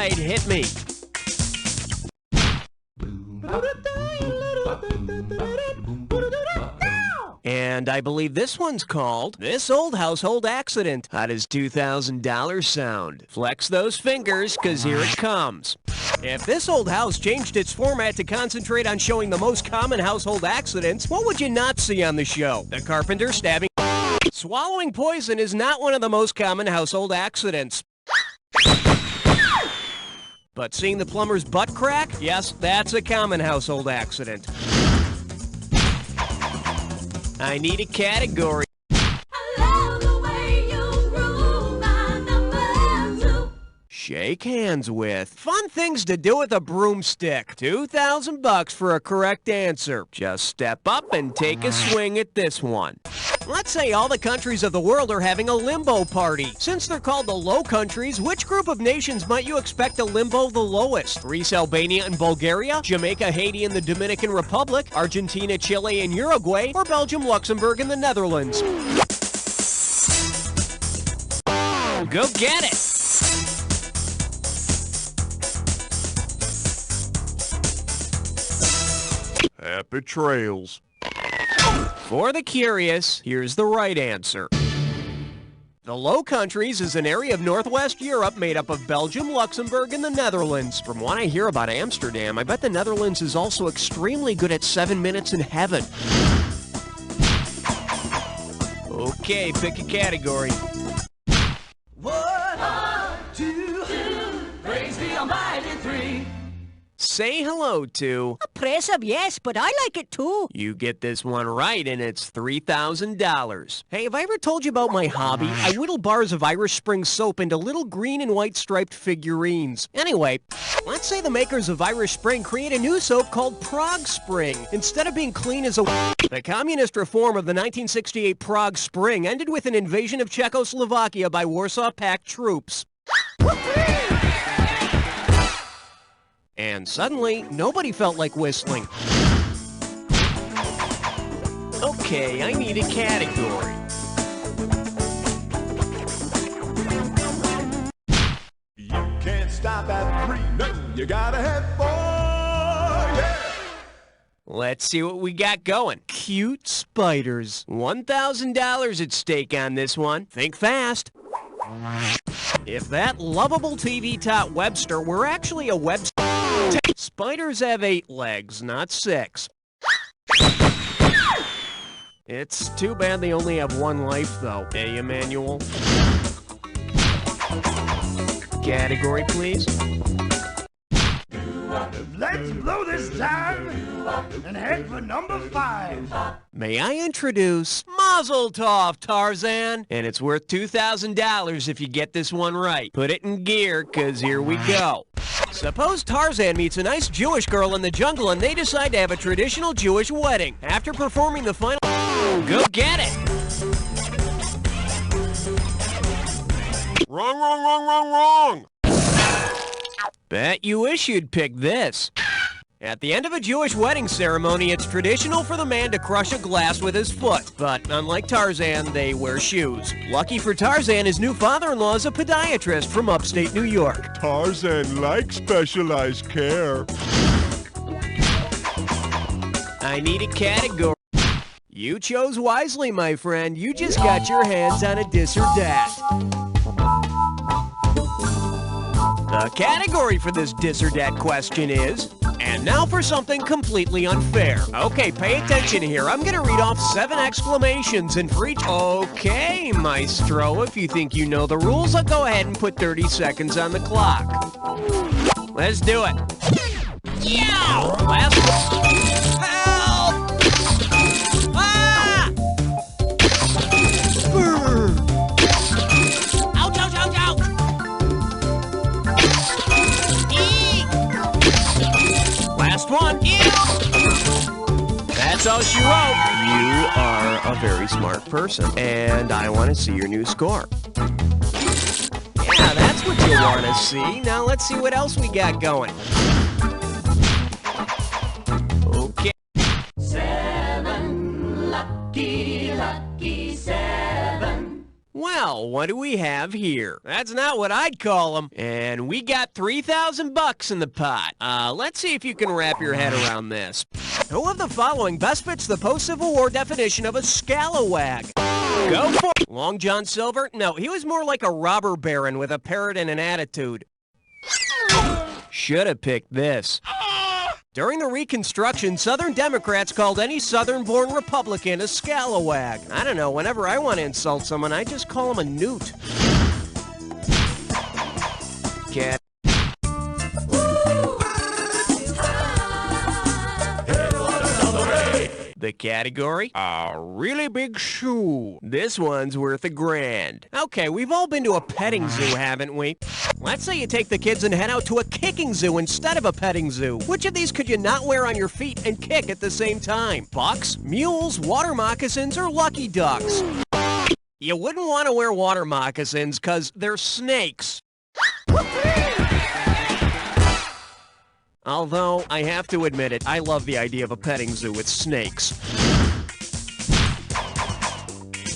right, hit me. And I believe this one's called This Old Household Accident. How does $2,000 sound? Flex those fingers, because here it comes. If this old house changed its format to concentrate on showing the most common household accidents, what would you not see on the show? The carpenter stabbing. Swallowing poison is not one of the most common household accidents. But seeing the plumber's butt crack? Yes, that's a common household accident. I need a category. Shake hands with. Fun things to do with a broomstick. $2,000 for a correct answer. Just step up and take a swing at this one. Let's say all the countries of the world are having a limbo party. Since they're called the Low Countries, which group of nations might you expect to limbo the lowest? Greece, Albania, and Bulgaria? Jamaica, Haiti, and the Dominican Republic? Argentina, Chile, and Uruguay? Or Belgium, Luxembourg, and the Netherlands? Go get it! Happy trails. For the curious, here's the right answer. The Low Countries is an area of Northwest Europe made up of Belgium, Luxembourg, and the Netherlands. From what I hear about Amsterdam, I bet the Netherlands is also extremely good at 7 minutes in heaven. Okay, pick a category. 1, 2, praise the Almighty 3. Say hello to... A press up, yes, but I like it too. You get this one right, and it's $3,000. Hey, have I ever told you about my hobby? I whittle bars of Irish Spring soap into little green and white striped figurines. Anyway, let's say the makers of Irish Spring create a new soap called Prague Spring. Instead of being clean as a... The communist reform of the 1968 Prague Spring ended with an invasion of Czechoslovakia by Warsaw Pact troops. And suddenly, nobody felt like whistling. Okay, I need a category. You can't stop at 3, no, you gotta have 4, yeah! Let's see what we got going. Cute spiders. $1,000 at stake on this one. Think fast. If that lovable TV tot Webster were actually a Webster... Spiders have 8 legs, not 6. It's too bad they only have 1 life, though. Hey, Emmanuel. Category, please. Let's blow this time and head for number 5. May I introduce Mazel Tov, Tarzan? And it's worth $2,000 if you get this one right. Put it in gear, 'cause here we go. Suppose Tarzan meets a nice Jewish girl in the jungle and they decide to have a traditional Jewish wedding. After performing the final... Go get it! Wrong, wrong, wrong, wrong, wrong! Bet you wish you'd pick this. At the end of a Jewish wedding ceremony, it's traditional for the man to crush a glass with his foot. But unlike Tarzan, they wear shoes. Lucky for Tarzan, his new father-in-law is a podiatrist from upstate New York. Tarzan likes specialized care. I need a category. You chose wisely, my friend. You just got your hands on a this or that. The category for this this or that question is... And now for something completely unfair. Okay, pay attention here. I'm gonna read off 7 exclamations, and for each... Okay, maestro, if you think you know the rules, I'll go ahead and put 30 seconds on the clock. Let's do it. Yeah! Last one. Help! Ah! Brr. Ouch, ouch, ouch, ouch! Last one. That's all she wrote. You are a very smart person, and I want to see your new score. Yeah, that's what you want to see. Now let's see what else we got going. Okay. 7, lucky, lucky 7. Well, what do we have here? That's not what I'd call them. And we got 3,000 bucks in the pot. Let's see if you can wrap your head around this. Who of the following best fits the post-Civil War definition of a scalawag? Go for it. Long John Silver? No, he was more like a robber baron with a parrot and an attitude. Should have picked this. During the Reconstruction, Southern Democrats called any Southern-born Republican a scalawag. I don't know, whenever I want to insult someone, I just call them a newt. Cat. The category? A really big shoe. This one's worth $1,000. Okay, we've all been to a petting zoo, haven't we? Let's say you take the kids and head out to a kicking zoo instead of a petting zoo. Which of these could you not wear on your feet and kick at the same time? Bucks, mules, water moccasins, or lucky ducks? You wouldn't want to wear water moccasins because they're snakes. Although, I have to admit it, I love the idea of a petting zoo with snakes.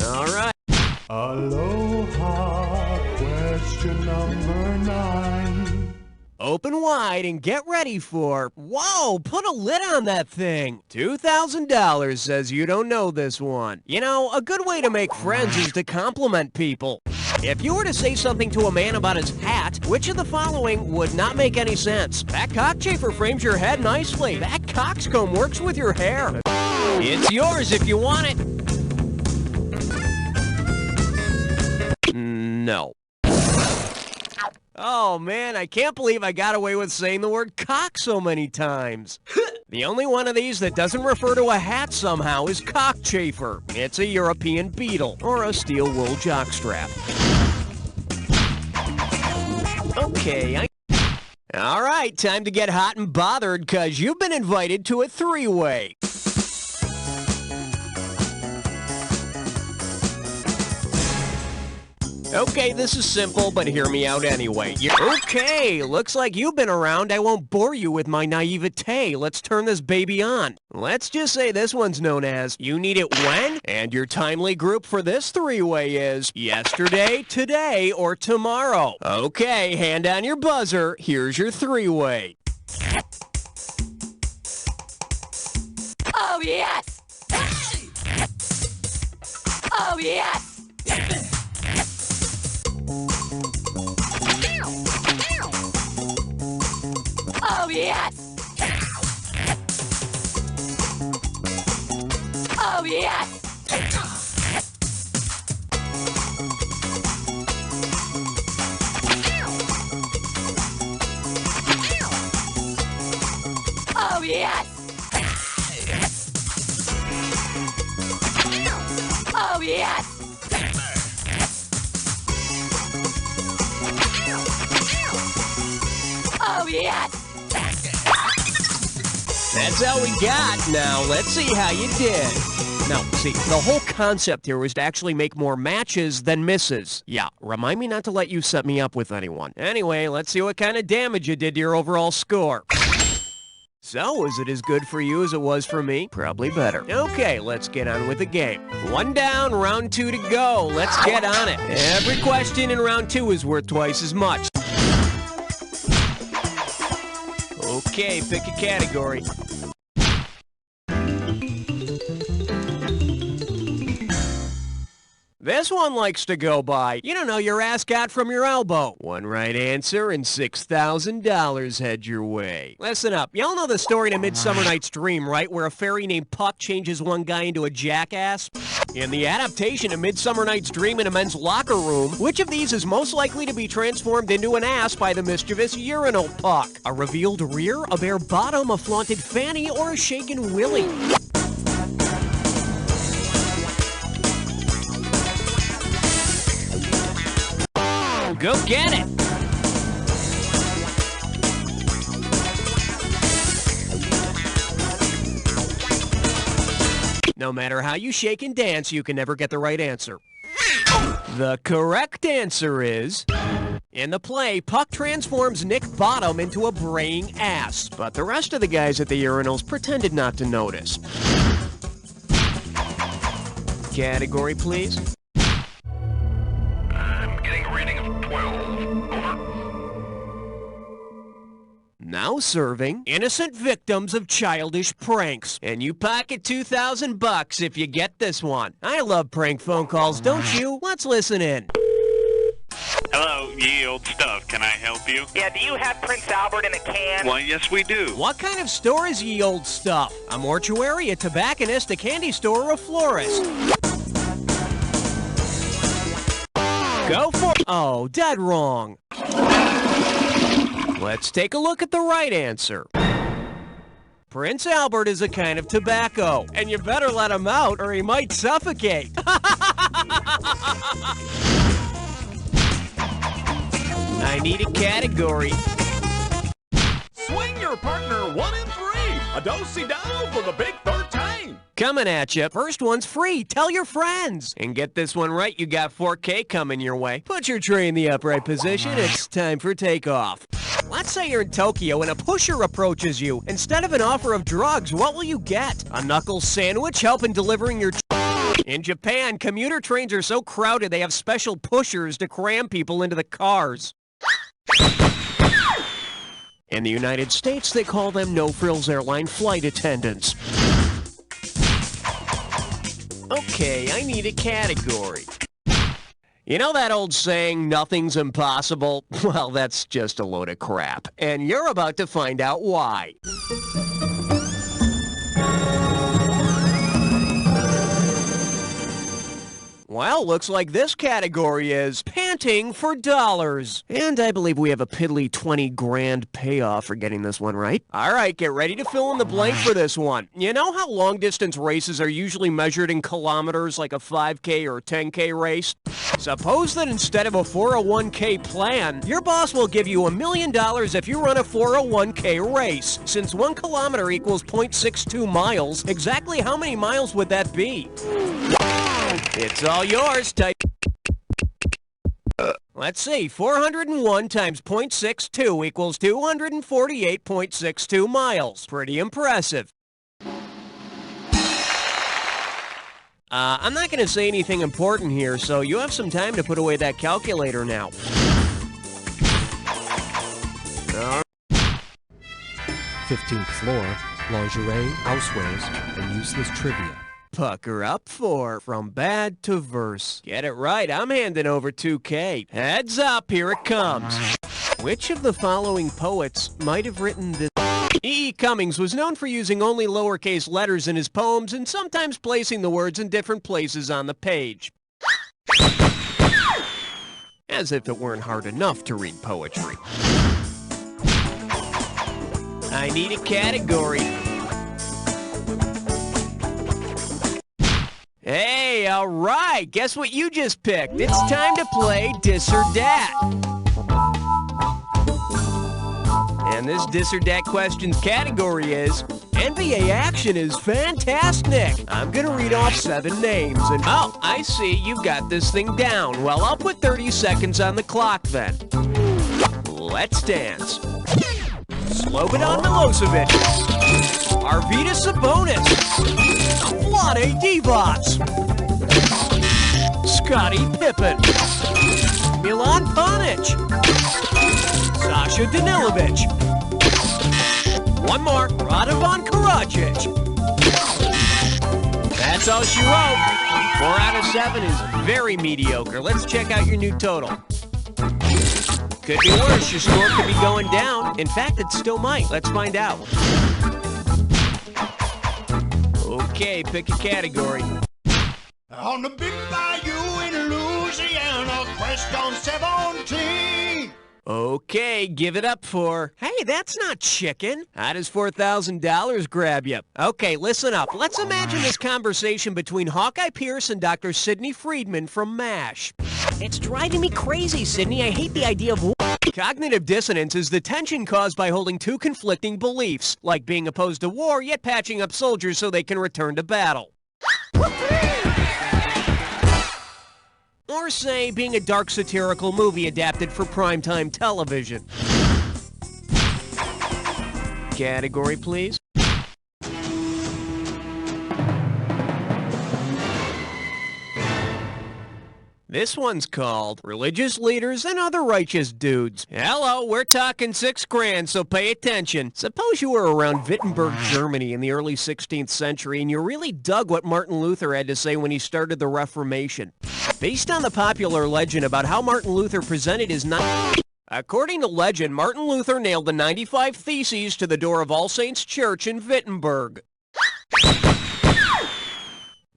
All right. Aloha, question number 9. Open wide and get ready for... Whoa, put a lid on that thing. $2,000 says you don't know this one. You know, a good way to make friends is to compliment people. If you were to say something to a man about his hat, which of the following would not make any sense? That cockchafer frames your head nicely. That coxcomb works with your hair. It's yours if you want it. No. Oh man, I can't believe I got away with saying the word cock so many times. The only one of these that doesn't refer to a hat somehow is cockchafer. It's a European beetle, or a steel wool jockstrap. Okay, All right, time to get hot and bothered, cause you've been invited to a three-way. Okay, this is simple, but hear me out anyway. Okay, looks like you've been around. I won't bore you with my naivete. Let's turn this baby on. Let's just say this one's known as You Need It When? And your timely group for this three-way is yesterday, today, or tomorrow. Okay, hand on your buzzer. Here's your three-way. Oh, yes! Oh, yes! Oh, yes! Oh, yes! Oh, yes! Oh, yes! Oh, yes! That's all we got. Now, let's see how you did. Now, see, the whole concept here was to actually make more matches than misses. Yeah, remind me not to let you set me up with anyone. Anyway, let's see what kind of damage you did to your overall score. So, was it as good for you as it was for me? Probably better. Okay, let's get on with the game. One down, round 2 to go. Let's get on it. Every question in round 2 is worth twice as much. Okay, pick a category. This one likes to go by, you don't know, your ascot from your elbow. One right answer and $6,000 head your way. Listen up, y'all know the story to Midsummer Night's Dream, right? Where a fairy named Puck changes one guy into a jackass? In the adaptation of Midsummer Night's Dream in a men's locker room, which of these is most likely to be transformed into an ass by the mischievous urinal Puck? A revealed rear, a bare bottom, a flaunted fanny, or a shaken willy? Go get it! No matter how you shake and dance, you can never get the right answer. The correct answer is... In the play, Puck transforms Nick Bottom into a braying ass, but the rest of the guys at the urinals pretended not to notice. Category, please. Now serving innocent victims of childish pranks. And you pocket $2,000 if you get this one. I love prank phone calls, don't you? Let's listen in. Hello, ye old stuff. Can I help you? Yeah, do you have Prince Albert in a can? Why, yes, we do. What kind of store is ye old stuff? A mortuary, a tobacconist, a candy store, or a florist? Go for it. Oh, dead wrong. Let's take a look at the right answer. Prince Albert is a kind of tobacco, and you better let him out or he might suffocate. I need a category. Swing your partner 1 and 3. A do-si-do for the big 13. Coming at you. First one's free. Tell your friends. And get this one right, you got 4K coming your way. Put your tray in the upright position. It's time for takeoff. Let's say you're in Tokyo and a pusher approaches you. Instead of an offer of drugs, what will you get? A knuckle sandwich, help in delivering your... In Japan, commuter trains are so crowded they have special pushers to cram people into the cars. In the United States, they call them no-frills airline flight attendants. Okay, I need a category. You know that old saying, nothing's impossible? Well, that's just a load of crap. And you're about to find out why. Well, looks like this category is panting for dollars. And I believe we have a piddly 20 grand payoff for getting this one right. All right, get ready to fill in the blank for this one. You know how long-distance races are usually measured in kilometers like a 5K or 10K race? Suppose that instead of a 401k plan, your boss will give you $1 million if you run a 401k race. Since 1 kilometer equals 0.62 miles, exactly how many miles would that be? It's all yours. Type. Let's see. 401 times 0.62 equals 248.62 miles. Pretty impressive. I'm not going to say anything important here, so you have some time to put away that calculator now. 15th floor, lingerie, housewares, and useless trivia. Pucker up for From Bad to Verse. Get it right, I'm handing over 2K. Heads up, here it comes. Which of the following poets might have written this? E. Cummings was known for using only lowercase letters in his poems and sometimes placing the words in different places on the page. As if it weren't hard enough to read poetry. I need a category. Hey, all right, guess what you just picked? It's time to play Dis or Dat. And this Dis or Dat questions category is, NBA action is fantastic. I'm gonna read off 7 names and, oh, I see, you've got this thing down. Well, I'll put 30 seconds on the clock then. Let's dance. Slobodan Milosevic. Arvydas Sabonis. Vlade Divac. Scottie Pippen. Milan Panic. Sasha Danilovic. One more, Radovan Karadzic. That's all she wrote. 4 out of 7 is very mediocre. Let's check out your new total. Could be worse. Your score could be going down. In fact, it still might. Let's find out. Okay, pick a category. On the big bayou in Louisiana, quest on 17. Okay, give it up for... Hey, that's not chicken. How does $4,000 grab you? Okay, listen up. Let's imagine this conversation between Hawkeye Pierce and Dr. Sidney Friedman from MASH. It's driving me crazy, Sidney. I hate the idea of... Cognitive dissonance is the tension caused by holding 2 conflicting beliefs, like being opposed to war, yet patching up soldiers so they can return to battle. Or say, being a dark satirical movie adapted for primetime television. Category, please. This one's called Religious Leaders and Other Righteous Dudes. Hello, we're talking $6,000, so pay attention. Suppose you were around Wittenberg, Germany in the early 16th century and you really dug what Martin Luther had to say when he started the Reformation. Based on the popular legend about how Martin Luther presented his According to legend, Martin Luther nailed the 95 Theses to the door of All Saints Church in Wittenberg.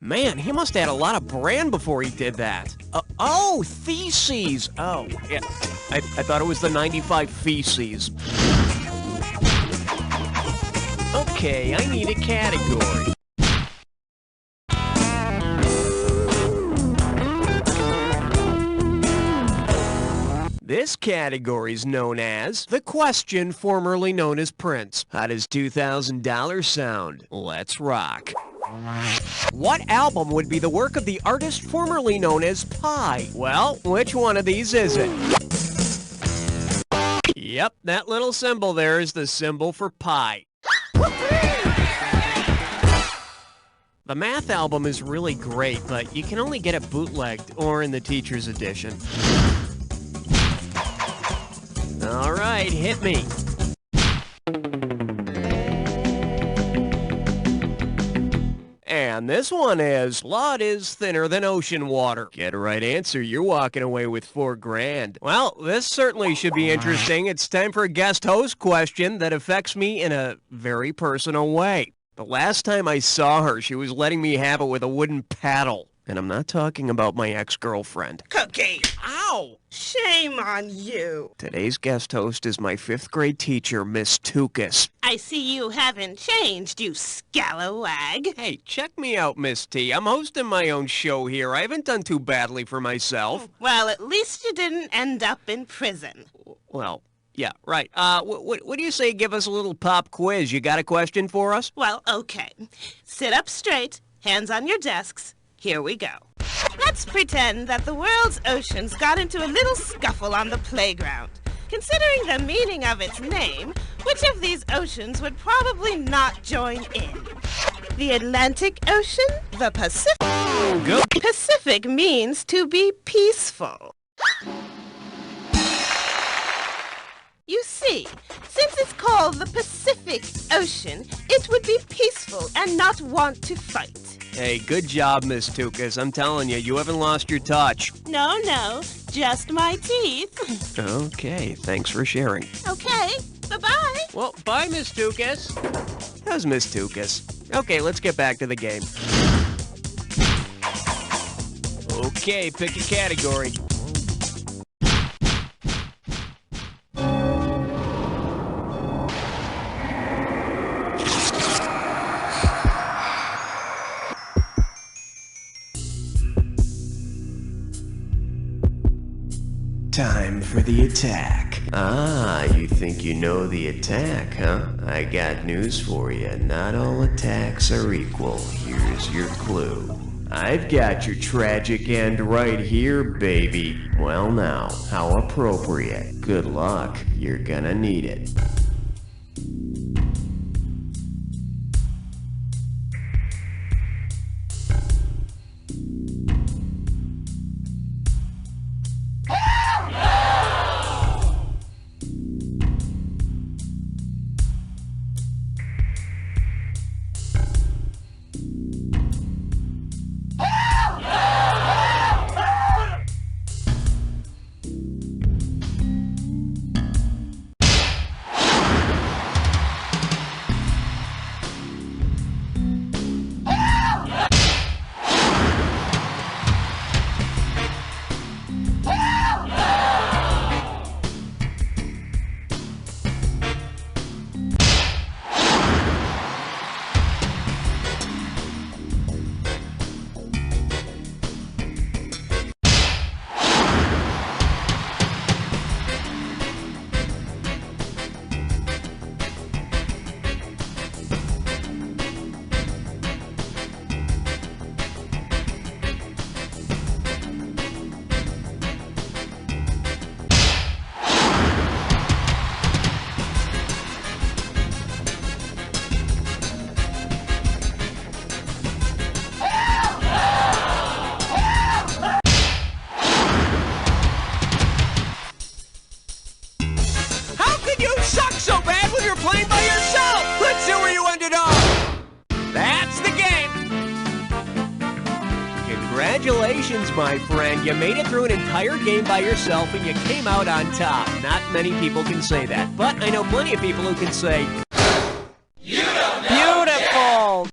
Man, he must have had a lot of bran before he did that. Oh, theses. Oh, yeah. I thought it was the 95 feces. Okay, I need a category. This category is known as The Question, formerly known as Prince. How does $2,000 sound? Let's rock. What album would be the work of the artist formerly known as Pi? Well, which one of these is it? Yep, that little symbol there is the symbol for pi. The math album is really great, but you can only get it bootlegged or in the teacher's edition. All right, hit me. And this one is, blood is thinner than ocean water. Get a right answer, you're walking away with $4,000. Well, this certainly should be interesting. It's time for a guest host question that affects me in a very personal way. The last time I saw her, she was letting me have it with a wooden paddle. And I'm not talking about my ex-girlfriend. Cookie! Ow! Shame on you. Today's guest host is my 5th grade teacher, Miss Tukas. I see you haven't changed, you scalawag. Hey, check me out, Miss T. I'm hosting my own show here. I haven't done too badly for myself. Well, at least you didn't end up in prison. Well, yeah, right. What do you say give us a little pop quiz? You got a question for us? Well, okay. Sit up straight, hands on your desks. Here we go. Let's pretend that the world's oceans got into a little scuffle on the playground. Considering the meaning of its name, which of these oceans would probably not join in? The Atlantic Ocean? The Pacific? Go. Pacific means to be peaceful. You see, since it's called the Pacific Ocean, it would be peaceful and not want to fight. Hey, good job, Miss Tukas. I'm telling you, you haven't lost your touch. No, just my teeth. Okay, thanks for sharing. Okay, bye-bye. Well, bye, Miss Tukas. How's Miss Tukas? Okay, let's get back to the game. Okay, pick a category. Time for the attack. Ah, you think you know the attack, huh? I got news for you. Not all attacks are equal. Here's your clue. I've got your tragic end right here, baby. Well now, how appropriate. Good luck. You're gonna need it. Congratulations, my friend. You made it through an entire game by yourself and you came out on top. Not many people can say that, but I know plenty of people who can say,